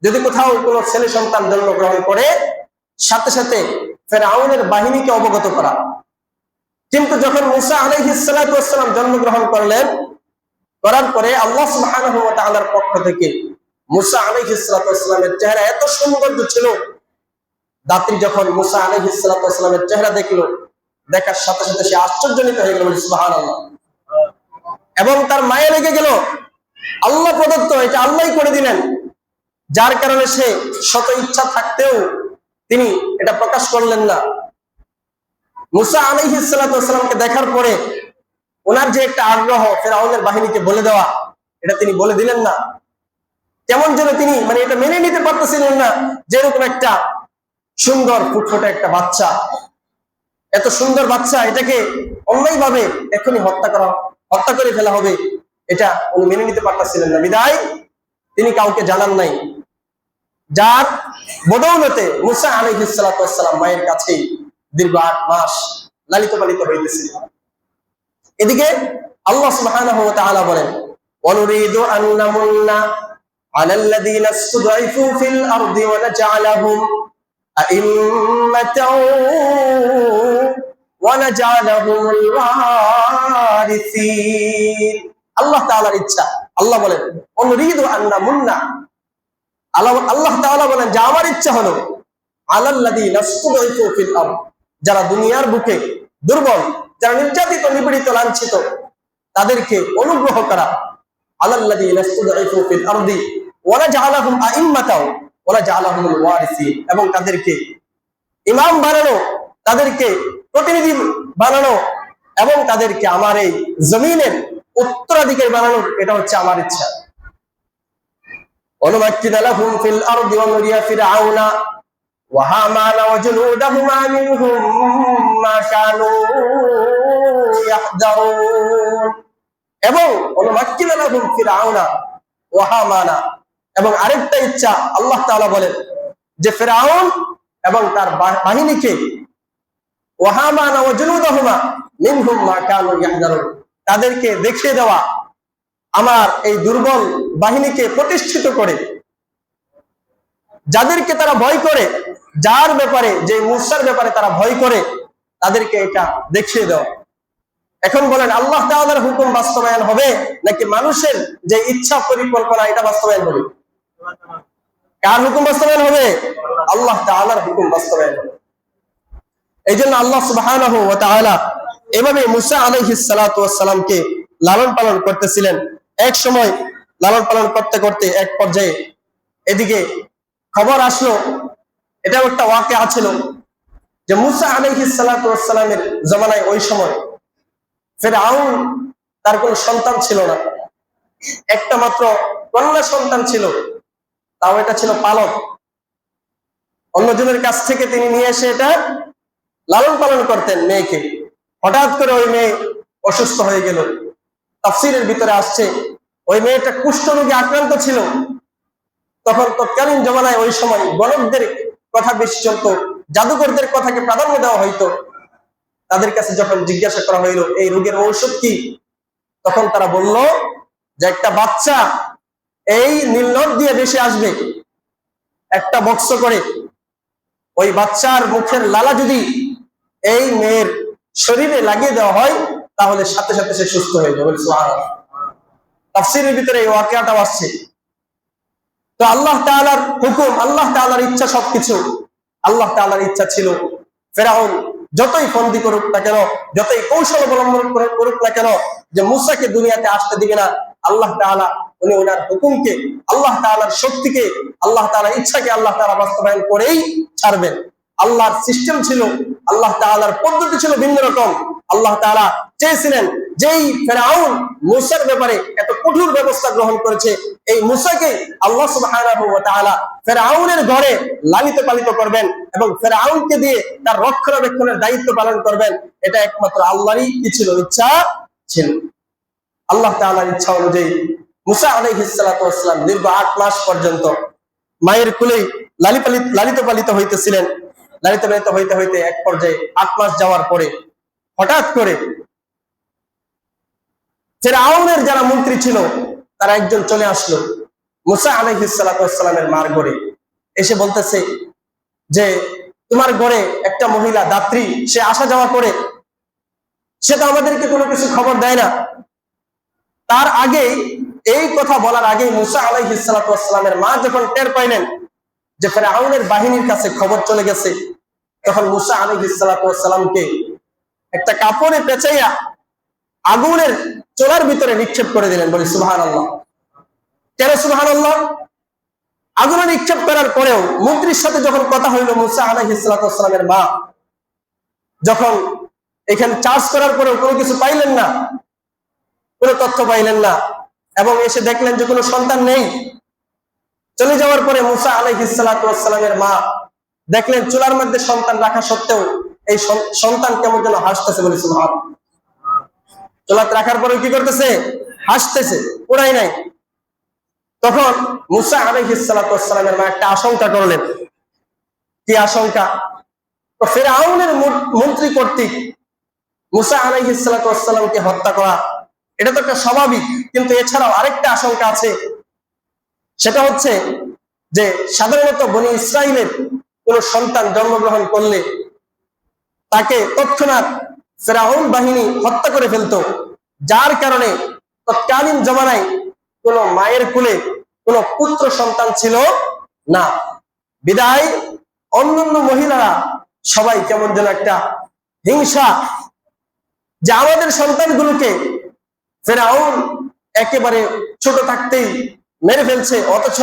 যদি কোথাও কোনো ছেলে সন্তান জন্মগ্রহণ করে, সাথে সাথে ফেরাউনের বাহিনীকে অবগত করা। কিন্তু যখন মুসা আলাইহিস সালাতু ওয়াস সালাম জন্মগ্রহণ করলেন, করার পরে আল্লাহ সুবহানাহু ওয়া তাআলার পক্ষ থেকে মুসা আলাইহিস সালাতু ওয়াস সালামের চেহারা এত সৌন্দর্য ছিল, দাত্রী যখন মুসা আলাইহিস সালাতু ওয়াস সালামের চেহারা দেখলো, দেখার সাথে সাথে সে আশ্চর্যজনিত হয়ে গেল, সুবহানাল্লাহ। এবং তার মায়ে লেগে গেল, আল্লাহ প্রদত্ত, এটা আল্লাহই করে দিলেন। যার কারণে সে শত ইচ্ছা থাকতেও তিনি এটা প্রকাশ করলেন না। মুসা আলাইহিস সালাতু ওয়াস সালামকে দেখার পরে ওনার যে একটা আগ্রহ ফেরাউনের বাহিনীকে বলে দেওয়া, এটা তিনি বলে দিলেন না। কেমন যেন তিনি এটা মেনে নিতে পারতেছিলেন না, যেরকম একটা সুন্দর ফুটফুটে একটা বাচ্চা, এত সুন্দর বাচ্চা, এটাকে অন্যায়ভাবে এখনই হত্যা করে ফেলা হবে, এটা উনি মেনে নিতে পারতেছিলেন না। বিদায় তিনি কাউকে জানান নাই, যার বদৌলতে মুসা আলাইহিস সালাতু ওয়াস সালাম মায়ের কাছেই দীর্ঘ 8 মাস লালিত পালিত হইতেছিলেন। এদিকে আল্লাহ সুবহানাহু ওয়া তাআলা বলেন, ওয়ানুরিদু আন নামুন্না আলাল্লাযীনা ইসতুদঈফু ফিল আরদি ওয়া নাজআলাহুম আইম্মাতাও ওয়া নাজআলাহুমুল ওয়ারিসিন। আল্লাহ তাআলার ইচ্ছা, আল্লাহ বলেন ওয়ানুরিদু আন নামুন্না, আল্লাহ তাআলা বলেন যে আমার ইচ্ছা হলো আলাল্লাযীনা ইসতুদঈফু ফিল আরদ, যারা দুনিয়ার বুকে দুর্বল, যারা নির্যাতিত, নিপীড়িত, লাঞ্ছিত, তাদেরকে অনুগ্রহ করা। আলাল্লাযীনা ইসতুদঈফু ফিল আরদি ওয়া নাজআলাহুম আইম্মাতাও ওয়া নাজআলাহুমুল ওয়ারিসিন, এবং তাদেরকে ইমাম বানানো, তাদেরকে প্রতিনিধি বানানো, এবং তাদেরকে আমার এই জমিনের উত্তরাধিকারী বানানোর, এটা হচ্ছে আমার ইচ্ছা। অনুমাক্কিনা লাহুম ফিল আরদি ওয়া নুরিয়া ফিরআউনা ওয়া হামানা ওয়া জুনুদাহুমা মিনহুম মা কানু ইয়াহদারুন। এবং অনুমাক্কিনা লাহুম ফিরআউনা ওয়া হামানা, এবং আরেকটা ইচ্ছা আল্লাহ তাআলা বলেন যে ফিরআউন এবং তার বাহিনীকে ওয়া হামানা ওয়া জুনুদাহুমা মিনহুম মা কানু ইয়াহদারুন, তাদেরকে দেখিয়ে দেওয়া আমার এই দুর্বল বাহিনীকে প্রতিষ্ঠিত করে, যাদেরকে তারা ভয় করে, যার ব্যাপারে, যে মূসার ব্যাপারে তারা ভয় করে, তাদেরকে এটা দেখিয়ে দেওয়া। এখন বলেন আল্লাহ তাআলার হুকুম বাস্তবায়ন হবে নাকি মানুষের যে ইচ্ছা পরিকল্পনা এটা বাস্তবায়ন হবে? কার হুকুম বাস্তবায়ন হবে? আল্লাহ তাআলার হুকুম বাস্তবায়ন হবে। এই জন্য আল্লাহ সুবহানাহু ওয়া তাআলা এভাবে মুসা আলাইহিস সালাতু ওয়াস সালামকে লালন পালন করতেছিলেন। এক সময় লালন পালন করতে করতে এক পর্যায়ে এদিকে খবর আসলো, এটা একটা ওয়াকিয়া ছিল যে মুসা আলাইহিস সালাতু ওয়াস সালামের জামানায় ওই সময় ফিরআউন তার কোনো সন্তান ছিল না, একটা মাত্র কন্যা সন্তান ছিল, তাও এটা ছিল পালক। অন্যজনের কাছ থেকে তিনি নিয়ে এসে এটা লালন পালন করতেন মেয়েকে। হঠাৎ করে ওই মেয়ে অসুস্থ হয়ে গেল। তাফসীরের ভিতরে আসছে ওই মেয়েটা কুষ্ঠরোগে আক্রান্ত ছিল। তখন তৎকালীন জমানায় ওই সময় গণকদের কথা বেশি চলতো, জাদুকরদের কথাকে প্রাধান্য দেওয়া হইতো। তাদের কাছে যখন জিজ্ঞাসা করা হইল এই রোগের ঔষধ কি, তখন তারা বলল যে একটা বাচ্চা এই নীলনদ দিয়ে ভেসে আসবে, একটা বক্স করে ওই বাচ্চার মুখের লালা যদি এই মেয়ের শরীরে লাগিয়ে দেওয়া হয় তাহলে সাথে সাথে সে সুস্থ হয়ে যাবে। সুবহানাল্লাহ। তাফসীরের ভিতরে এই ওয়াকিয়াটা আসছে। তো আল্লাহ তাআলার হুকুম, আল্লাহ তাআলার ইচ্ছা সবকিছু। আল্লাহ তাআলার ইচ্ছা ছিল ফিরআউন যতই ফন্দি করুক না কেন, যতই কৌশল অবলম্বন করুক না কেন, যে মুসাকে দুনিয়াতে আসতে দিবে না। আল্লাহ তাআলা উনি ওনার হুকুমকে, আল্লাহ তাআলার শক্তিকে, আল্লাহ তাআলার ইচ্ছাকে আল্লাহ তাআলা বাস্তবায়ন করেই ছাড়বেন। আল্লাহর সিস্টেম ছিল, আল্লাহ তাআলার পদ্ধতি ছিল ভিন্ন রকম। আল্লাহ তাআলা চেয়েছিলেন যেই ফিরআউন মুসার ব্যাপারে এত কঠোর ব্যবস্থা গ্রহণ করেছে, এই মুসাকে আল্লাহ সুবহানাহু ওয়া তাআলা ফিরআউনের ঘরে লালিত পালিত করবেন এবং ফিরআউনকে দিয়ে তার রক্ষণাবেক্ষণের দায়িত্ব পালন করবেন। এটা একমাত্র আল্লাহরই কি ছিল? ইচ্ছা ছিল। আল্লাহ তাআলার ইচ্ছা অনুযায়ী মুসা আলাইহিস সালাতু ওয়াস সালাম দীর্ঘ 8 মাস পর্যন্ত মায়ের কোলেই লালিত পালিত হইতেছিলেন। লালিত পালিত হইতে হইতে এক পর্যায়ে 8 মাস যাওয়ার পরে হঠাৎ করে ফিরআউনের যারা মন্ত্রী ছিল তারা একজন চলে আসলো মুসা আলাইহিস সালাতু ওয়াস সালামের মার ঘরে, এসে বলতেছে যে তোমার ঘরে একটা মহিলা দাত্রী, সে আসা যাওয়া করে, সে তো আমাদেরকে কোনো কিছু খবর দেয় না। তার আগে, এই কথা বলার আগে মুসা আলাইহিস সালাতু ওয়াস সালামের মা যখন টের পাইলেন যে ফিরআউনের বাহিনীর কাছে খবর চলে গেছে, তখন মুসা আলাইহিস সালাতু ওয়াস সালামকে একটা কাপড়ে পেঁচাইয়া আগুনের চুলার ভিতরে নিক্ষেপ করে দিলেন। বলি সুবহানাল্লাহ। কেন সুবহানাল্লাহ? আগুনে নিক্ষেপ করার পরেও মন্ত্রীর সাথে যখন কথা হইল, মুসা আলাইহিস সালাতু ওয়াস সালামের মা যখন এখানে চার্জ করার পরেও কোনো কিছু পাইলেন না, কোনো তথ্য পাইলেন না, এবং এসে দেখলেন যে কোনো সন্তান নেই। চলে যাওয়ার পরে মুসা আলাইহিস সালাতু ওয়াস সালামের মা দেখলেন চুলার মধ্যে সন্তান রাখা সত্ত্বেও এই সন্তান কেমন যেন হাসতেছে। বলি সুবহানাল্লাহ। চুলাতে রাখার পরে কি করতেছে? হাসতেছে, ওরাই নাই। তখন মুসা আলাইহিস সালাতু ওয়াস সালামের মা একটা আশঙ্কা করলেন। কি আশঙ্কা? তো ফিরআউনের মন্ত্রী কর্তৃক মুসা আলাইহিস সালাতু ওয়াস সালামকে হত্যা করা, এটা তো একটা স্বাভাবিক, কিন্তু এছাড়াও আরেকটা আশঙ্কা আছে। সেটা হচ্ছে যে সাধারণত বনি ইসরাইলের কোন সন্তান জন্মগ্রহণ করলে তাকে তৎক্ষণাৎ ফিরআউন বাহিনী হত্যা করে ফেলতো, যার কারণে তৎকালীন জমানায় কোন মায়ের কোলে কোন পুত্র সন্তান ছিল না। বিদায় অন্যান্য মহিলারা সবাই কেমন যেন একটা হিংসা, যে আমাদের সন্তানগুলোকে ফিরআউন একেবারে ছোট থাকতেই মেরে ফেলছে, অথচ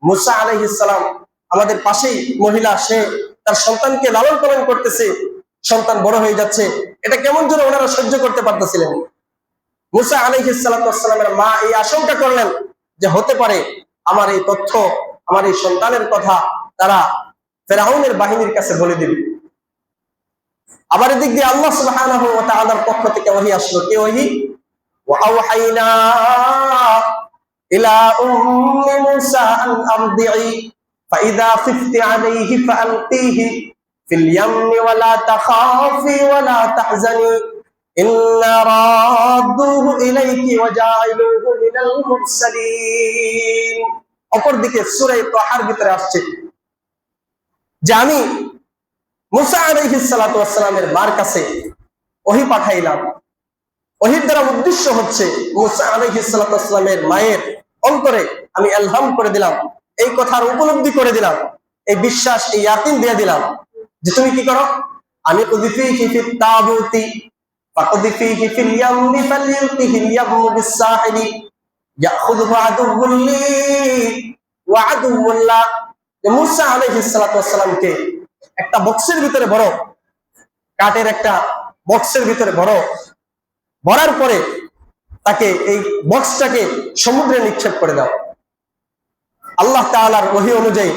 মুসা আলাইহিস সালাম আমাদের পাশেই মহিলা, সে তার সন্তানকে লালন পালন করতেছে, সন্তান বড় হয়ে যাচ্ছে, এটা কেমন যেন ওনারা সহ্য করতে পারতেছিলেন। মুসা আলাইহিস সালাতু ওয়াস সালামের মা এই আশঙ্কা করলেন যে হতে পারে আমার এই তথ্য, আমার এই সন্তানের কথা তারা ফিরআউনের বাহিনীর কাছে বলে দিবে। আবার এদিক দিয়ে আল্লাহ সুবহানাহু ওয়া তাআলার পক্ষ থেকে ওহী আসলো। কি ওহী? وأوحينا إلى أم موسى أن أرضعي فإذا خفت عليه فألقيه في اليم ولا تخافي ولا تحزني إنا رادوه إليك وجاعلوه من المرسلين অপরদিকে সূরা তাহার ভিতরে আসছে যে আমি মুসা আলাইহিস সালাতু ওয়াস সালামের মার কাছে ওহী পাঠাইলাম। ওহীর দ্বারা উদ্দেশ্য হচ্ছে মুসা আলাইহিস সালাতু ওয়াস সালামের মায়ের অন্তরে আমি ইলহাম করে দিলাম, এই কথার উপলব্ধি করে দিলাম, এই বিশ্বাস, এই ইয়াকিন দিয়ে দিলাম যে তুমি কি করো, আমি কুযিফিহি ফিত তাবুতি ফাকুযিফিহি ফিল ইয়ামি ফালইলকিহি ইয়ামু বিস-সাহিলি ইয়াখুযুহু আদুউন লি ওয়া আদুউন লা। যে মুসা আলাইহিস সালাতু ওয়াস সালামকে একটা বক্সের ভিতরে ভরো, কাঠের একটা বক্সের ভিতরে ভরো, ভরার পরে তাকে এই বক্সটাকে সমুদ্রে নিক্ষেপ করে দাও। আল্লাহ তাআলার ওহী অনুযায়ী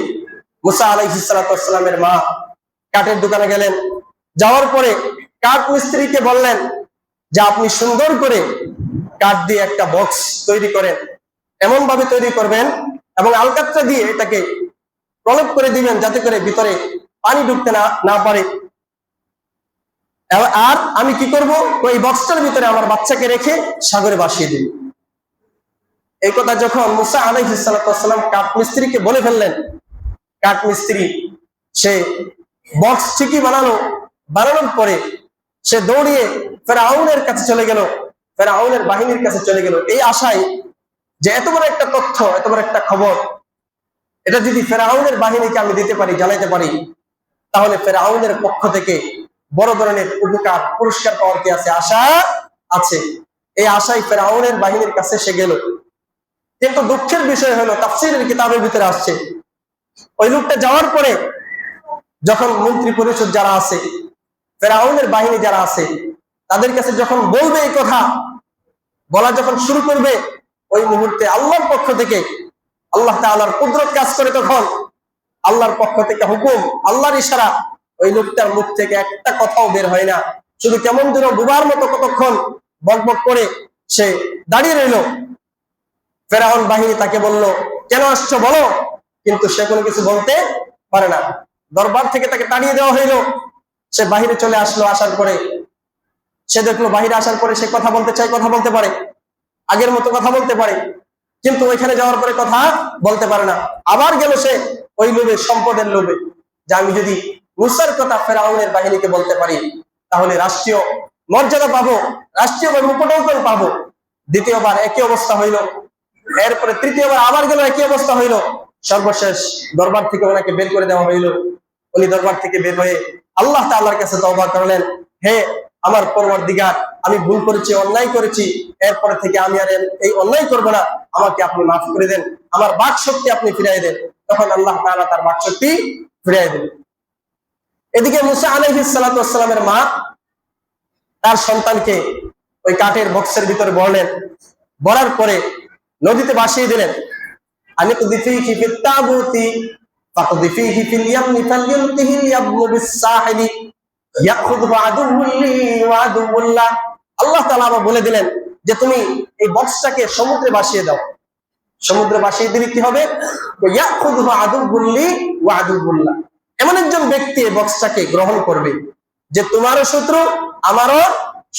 মুসা আলাইহিস সালাতু ওয়াস সালামের মা কাঠের দোকানে গেলেন, যাওয়ার পরে কাঠ মিস্ত্রিকে বললেন যে আপনি সুন্দর করে কাঠ দিয়ে একটা বক্স তৈরি করেন, এমন ভাবে তৈরি করবেন এবং আলকাতরা দিয়ে এটাকে প্রলেপ করে দিবেন যাতে করে ভিতরে পানি ঢুকতে না পারে। আর আমি কি করব, ওই বক্সটার ভিতরে আমার বাচ্চাকে রেখে সাগরে ভাসিয়ে দিই। এই কথা যখন মুসা আলাইহিস সালাতু ওয়াস সালাম কাঠ মিস্ত্রিকে বলে ফেললেন, কাঠ মিস্ত্রি সে বক্স ঠিকই বানানোর পরে সে দৌড়িয়ে ফেরাউনের কাছে চলে গেল, ফেরাউনের বাহিনীর কাছে চলে গেল, এই আশায় যে এত বড় একটা তথ্য, এত বড় একটা খবর, এটা যদি ফেরাউনের বাহিনীকে আমি দিতে পারি, জানাইতে পারি, তাহলে ফেরাউনের পক্ষ থেকে বড় ধরনের উপকার, পুরস্কার পাওয়ার কি আছে, আশা আছে। এই আশায় ফেরাউনের বাহিনীর কাছে সে গেল। কিন্তু দুঃখের বিষয় হলো, তাফসীরের কিতাবের ভিতরে আসছে, ওই লোকটা যাওয়ার পরে যখন মন্ত্রী পরিষদ যারা আছে, ফেরাউনের বাহিনী যারা আছে, তাদের কাছে যখন বলবে এই কথা, বলা যখন শুরু করবে, ওই মুহূর্তে আল্লাহর পক্ষ থেকে, আল্লাহ তাআলার কুদরত কাজ করে, তখন আল্লাহর পক্ষ থেকে হুকুম, আল্লাহর ইশারা, ওই লোকটার মুখ থেকে একটা কথাও বের হয় না, শুধু কেমন যেন বুবার মতো কতক্ষণ বকবক করে সে দাঁড়িয়ে রইল। ফেরাউন বাহিনী তাকে বলল, কেন আসছো বলো, কিন্তু সে কোনো কিছু বলতে পারে না। দরবার থেকে তাকে তাড়িয়ে দেওয়া হইল। সে বাহিরে চলে আসলো, আসার পরে সে দেখলো বাহিরে আসার পরে সে কথা বলতে চায়, কথা বলতে পারে, আগের মতো কথা বলতে পারে, কিন্তু ওইখানে যাওয়ার পরে কথা বলতে পারে না। আবার গেল সে ওই লোভে, সম্পদের লোভে, যে আমি যদি মুসার কথা ফেরাউনের বাহিনীকে বলতে পারি তাহলে রাষ্ট্রীয় মর্যাদা পাবো, রাষ্ট্রীয় উপটোকন পাবো। দ্বিতীয়বার একই অবস্থা হইল, এরপরে তৃতীয়বার আবার গেল, একই অবস্থা হইল। সর্বশেষ দরবার থেকে ওনাকে বের করে দেওয়া হইল। উনি দরবার থেকে বের হয়ে আল্লাহ তাআলার কাছে তওবা করলেন, হে আমার পরওয়ারদিগার, আমি ভুল করেছি, অন্যায় করেছি, এরপরে থেকে আমি আর এই অন্যায় করব না, আমাকে আপনি মাফ করে দেন, আমার বাক শক্তি আপনি ফিরিয়ে দেন। তখন আল্লাহ তাআলা তার বাক শক্তি ফিরিয়ে দেন। এদিকে মুসা আলাইহিস সালাতু ওয়াস সালামের মা তার সন্তানকে ওই কাঠের বক্সের ভিতরে ভরলেন, ভরার পরে নদীতে ভাসিয়ে দিলেন। আমি কুযিফিহি ফিত তাবুতি ফাকুযিফিহি ফিল ইয়ামি ফালইলকিহি ইয়ামু বিস-সাহিলি ইয়াখুযুহু আদুউন লি ওয়া আদুউন লা। আল্লাহ তাআলা আবার বলে দিলেন যে তুমি এই বক্সটাকে সমুদ্রে ভাসিয়ে দাও। সমুদ্রে ভাসিয়ে দিলে কি হবে, ইয়াখুযুহু আদুউন লি ওয়া আদুউন লা। এমন একজন ব্যক্তি এই বক্সটাকে গ্রহণ করবে যে তোমারও শত্রু, আমারও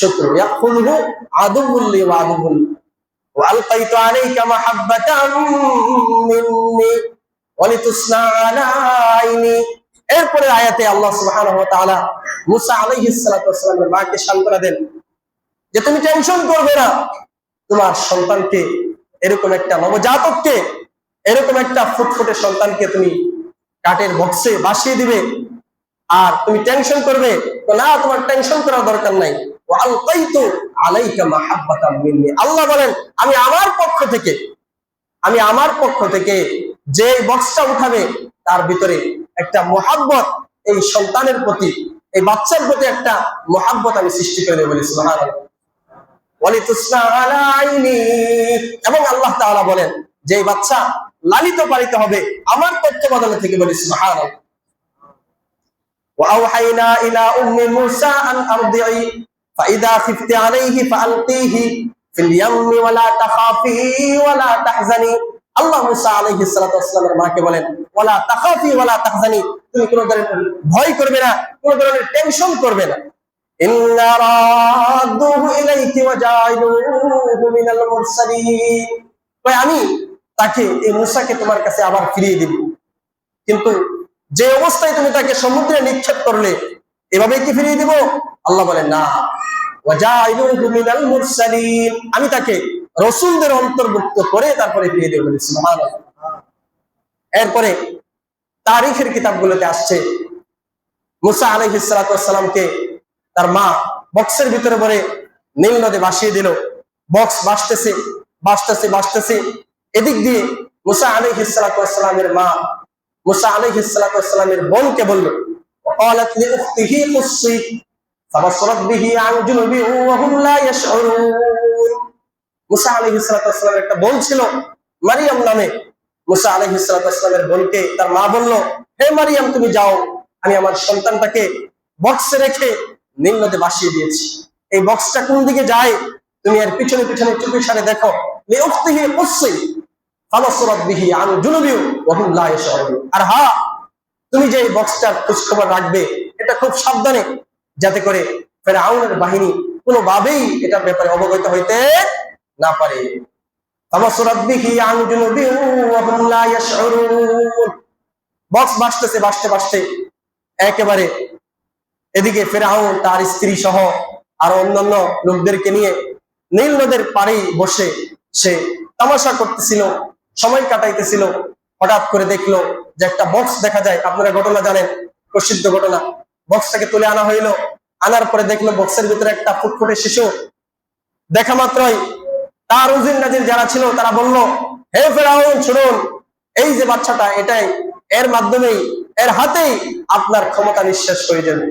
শত্রু। ইয়াখুযুহু আদুউন লি ওয়া আদুউন লা। وألقيت عليك محبة مني ولتصنع على عيني। এরপরে আয়াতে আল্লাহ সুবহানাহু ওয়া তাআলা মুসা আলাইহিস সালাতু ওয়াস সালামের মাকে সান্ত্বনা দেন যে তুমি টেনশন করবে না, তোমার সন্তানকে, এরকম একটা নবজাতককে, এরকম একটা ফুটফুটে সন্তানকে তুমি কাঠের বক্সে ভাসিয়ে দিবে, আর তুমি টেনশন করবে না, তোমার টেনশন করার দরকার নাই। ওয়ালকাইতু আলাইকা মাহাব্বাতাম মিন্নি। আল্লাহ বলেন আমি আমার পক্ষ থেকে যে বক্সটা উঠাবে তার ভিতরে একটা মুহাব্বত, এই সন্তানের প্রতি, এই বাচ্চার প্রতি একটা মুহাব্বত আমি সৃষ্টি করে দেব। বলি সুবহানাল্লাহ। ওয়ালিতুসনা আলা আইনি। এবং আল্লাহ তাআলা বলেন যে এই বাচ্চা লালিত পালিত হবে আমার তত্ত্বাবধানে থেকে। বলি সুবহানাল্লাহ। وأوحينا إلى أم موسى أن أرضعي فإذا خفت عليه فألقيه ফিল ইয়ামনি ওয়ালা তাখাফি ওয়ালা তাহজানি। আল্লাহ মুসা আলাইহিস সালাতু ওয়াস সালামের মাকে বলেন, ওয়ালা তাখাফি ওয়ালা তাহজানি, তুমি কোনো ধরনের ভয় করবে না, কোনো ধরনের টেনশন করবে না। ইন্না রাদ্দুহু ইলাইকি ওয়া জাইলুহু মিনাল মুরসালিন, তাই আমি তাকে, এই মুসাকে তোমার কাছে আবার ফিরিয়ে দিব। কিন্তু যে অবস্থায় তুমি তাকে সমুদ্রে নিক্ষেপ করলে, এভাবে কি ফিরিয়ে দিব? আল্লাহ বলেন না, ওয়া জাইলুহু মিনাল মুরসালিন, আমি তাকে রাসূলদের অন্তর্ভুক্ত করে তারপরে ফিরিয়ে দেব। সুবহানাল্লাহ। এরপরে তারিখের কিতাবগুলোতে আসছে মুসা আলাইহিস সালাতু ওয়াস সালামকে তার মা বক্সের ভিতরে ভরে নীল নদে ভাসিয়ে দিল। বক্স ভাসতেছে ভাসতেছে ভাসতেছে, এদিক দিয়ে মুসা আলাইহিস সালাতু ওয়াস সালামের মা মুসা আলাইহিস সালাতু ওয়াস সালামের বোনকে বলল, ক্বালাত লি উখতিহি কুসসি ফাবাসরাত বিহি আন জুনুবি ওয়া হুম লা ইয়াশউরুন। মুসা আলাইহিস সালাতু ওয়াস সালামের একটা বোন ছিল মারিয়াম নামে। মুসা আলাইহিস সালাতু ওয়াস সালামের বোনকে তার মা বলল, হে মারিয়াম, তুমি যাও, আমি আমার সন্তানটাকে বক্সে রেখে নীল নদে ভাসিয়ে দিয়েছি। এই বক্সটা কোন দিকে যায় তুমি এর পিছনে পিছনে চুপির সাথে দেখো। লি উখতিহি কুসসি ফাবাসরাত বিহি আন জুনুবি ওয়া হুম লা ইয়াশউরুন। আর হ্যাঁ, তুমি যে বক্সটার খোঁজ খবর রাখবে, এটা খুব সাবধানে, যাতে করে ফেরাউনের বাহিনী কোনোভাবেই এটার ব্যাপারে অবগত হইতে না পারে। ফাবাসরাত বিহি আন জুনুবি ওয়া হুম লা ইয়াশউরুন। বক্স ভাসতেছে, ভাসতে ভাসতে একেবারে এদিকে ফেরাউন তার স্ত্রী সহ আর অন্যান্য লোকদেরকে নিয়ে নীল নদের পাড়েই বসে সে তামাশা করতেছিল, সময় কাটাইতেছিল। হঠাৎ করে দেখলো যে একটা বক্স দেখা যায়। আপনারা ঘটনা জানেন, প্রসিদ্ধ ঘটনা। বক্সটাকে তুলে আনা হইলো। আনার পরে দেখলো বক্সের ভিতরে একটা ফুটফুটে শিশু। দেখা মাত্রই তার উজির নাজির যারা ছিল তারা বলল, হে ফেরাউন, শুনুন, এই যে বাচ্চাটা, এটাই, এর মাধ্যমেই, এর হাতেই আপনার ক্ষমতা নিঃশেষ হয়ে যাবে।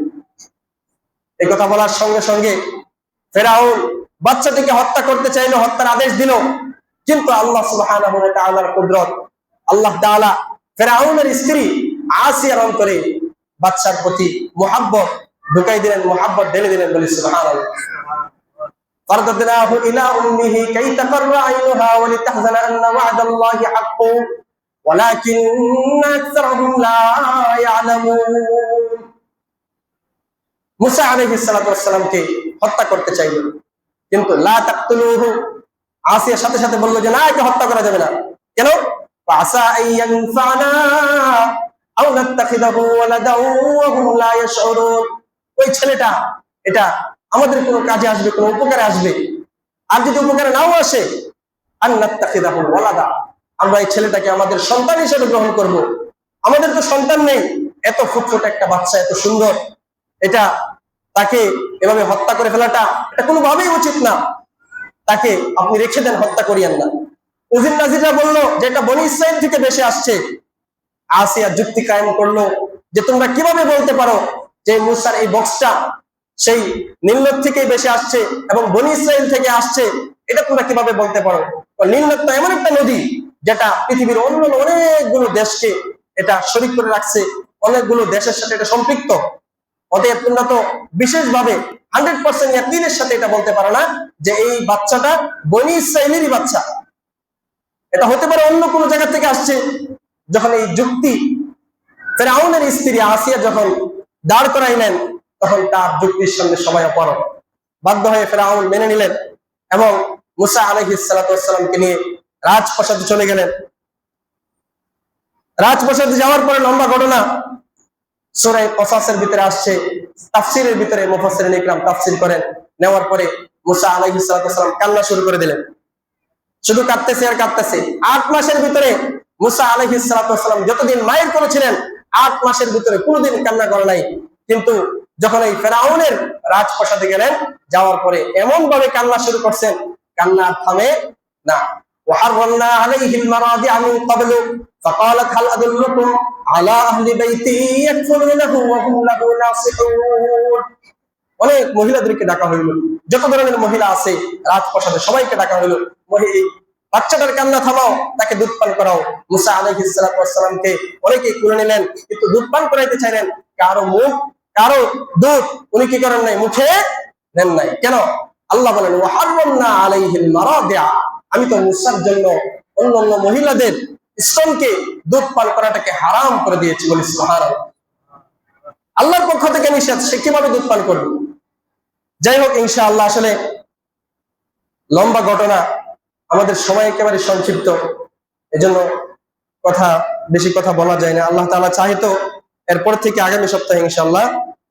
এই কথা বলার সঙ্গে সঙ্গে ফেরাউন বাচ্চাটিকে হত্যা করতে চাইলো, হত্যার আদেশ দিল। কিন্তু আল্লাহ সুবহানাহু ওয়া তাআলার কুদরত, আল্লাহ তাআলা ফেরাউনের স্ত্রী আসিয়ার অন্তরে বাচ্চার প্রতি মুহাব্বত ঢুকাই দিলেন, মুহাব্বত ঢেলে দিলেন। বলি সুবহানাল্লাহ। ফারদাদনাহু ইলা উম্মিহি কাই তাকাররা আইনুহা ওয়া লিতাহজানা আন্না ওয়া'দাল্লাহি হাক্কুন ওয়ালাকিন্না আকসারাহুম লা ইয়ালামুন। মুসা আলাইহিস সালাতু ওয়াস সালামকে হত্যা করতে চাইল, কিন্তু লা তাকতুলুহু, আসিয়ার সাথে সাথে বলল যে না, একে হত্যা করা যাবে না। কেন? ফাসা আইয়ানফানা আও নাত্তাখিদাহু ওয়ালাদাও ওয়া হুম লা ইয়াশউরুন। ওই ছেলেটা, এটা আমাদের কোনো কাজে আসবে, কোনো উপকারে আসবে। আর যদি উপকারে নাও আসে, আন নাত্তাখিদাহু ওয়ালাদা, আমরা এই ছেলেটাকে আমাদের সন্তান হিসেবে গ্রহণ করব। আমাদের তো সন্তান নেই, এত ফুটফুটে একটা বাচ্চা, এত সুন্দর, এটা তাকে এভাবে হত্যা করে ফেলাটা এটা কোনোভাবেই উচিত না। তাকে আপনি রেখে দেন, হত্যা করিয়েন না। উজির নাজিররা বললো যে এটা বনী ইসরাইল থেকে বেশি আসছে। আসিয়া যুক্তি কায়েম করলো যে তোমরা কিভাবে বলতে পারো যে মুসার এই বক্সটা সেই নীল নদ থেকেই বেশি আসছে এবং বনী ইসরাইল থেকে আসছে, এটা তোমরা কিভাবে বলতে পারো? নীল নদ তো এমন একটা নদী যেটা পৃথিবীর অন্য অনেকগুলো দেশকে এটা শরীক করে রাখছে, অনেকগুলো দেশের সাথে এটা সম্পৃক্ত। অতএব তোমরা তো বিশেষভাবে 100% ইয়াকিনের সাথে এটা বলতে পারো না যে এই বাচ্চাটা বনী ইসরাইলেরই বাচ্চা। এটা হতে পারে অন্য কোনো জায়গা থেকে আসছে। যখন এই যুক্তি ফেরাউনের স্ত্রী আসিয়া যখন দাঁড় করাইলেন, তখন তার যুক্তির সামনে সবাই অপরগ। বাধ্য হয়ে ফেরাউন মেনে নিলেন এবং মুসা আলাইহিস সালাতু ওয়াস সালামকে নিয়ে রাজপ্রাসাদে চলে গেলেন। রাজপ্রাসাদে যাওয়ার পরে লম্বা ঘটনা সূরা কসাসের ভিতরে আসছে, তাফসীরের ভিতরে মুফাসসিরিন ইকরাম তাফসীর করেন। নেওয়ার পরে মুসা আলাইহিস সালাতু ওয়াস সালাম কান্না শুরু করে দিলেন। শুধু কাঁদতেছে আর কাঁদতেছে। 8 মাসের ভিতরে মুসা আলাইহিস সালাতু ওয়াস সালাম যতদিন মায়ের করেছিলেন, 8 মাসের ভিতরে কোনোদিন কান্না করে নাই। কিন্তু যখন এই ফেরাউনের রাজপ্রাসাদে গেলেন, যাওয়ার পরে এমন ভাবে কান্না শুরু করছেন, কান্না থামে না। وحرمنا عليه المراضع من قبل فقالت هل أدلكم على أهل بيتي يكفلونه وهم له ناصحون। অনেক মহিলাদেরকে ডাকা হইল, যত ধরনের মহিলা আছে রাজপ্রাসাদে সবাইকে ডাকা হইল। বাচ্চাটার কান্না থামাও, তাকে দুধ পান করাও। মুসা আলাইহিস সালাতু ওয়াস সালামকে অনেকে কুলে নিলেন, কিন্তু দুধ পান করাইতে চাইলেন। কারো দুধ উনি কি করেন নাই, মুখে নেন নাই। কেন? আল্লাহ বলেন ওয়া হারামনা আলাইহিল মারাদিআ, আমি তো মুসার জন্য অন্যান্য মহিলাদের স্তনকে দুধ পান করাটাকে হারাম করে দিয়েছি। বলি সুবহানাল্লাহ। আল্লাহর পক্ষ থেকে নিষেধ, সে কিভাবে দুধ পান করবে? যাই হোক, ইনশাআল্লাহ আসলে লম্বা ঘটনা, আমাদের সময় একেবারে সংক্ষিপ্ত, এজন্য বেশি কথা বলা যায় না। আল্লাহ তাআলা চাহে তো এরপর থেকে আগামী সপ্তাহে ইনশাআল্লাহ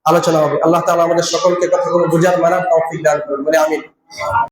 আলোচনা হবে। আল্লাহ তাআলা আমাদের সকলকে কথাগুলো বুঝার মানার তৌফিক দান করুন, বলে আমিন।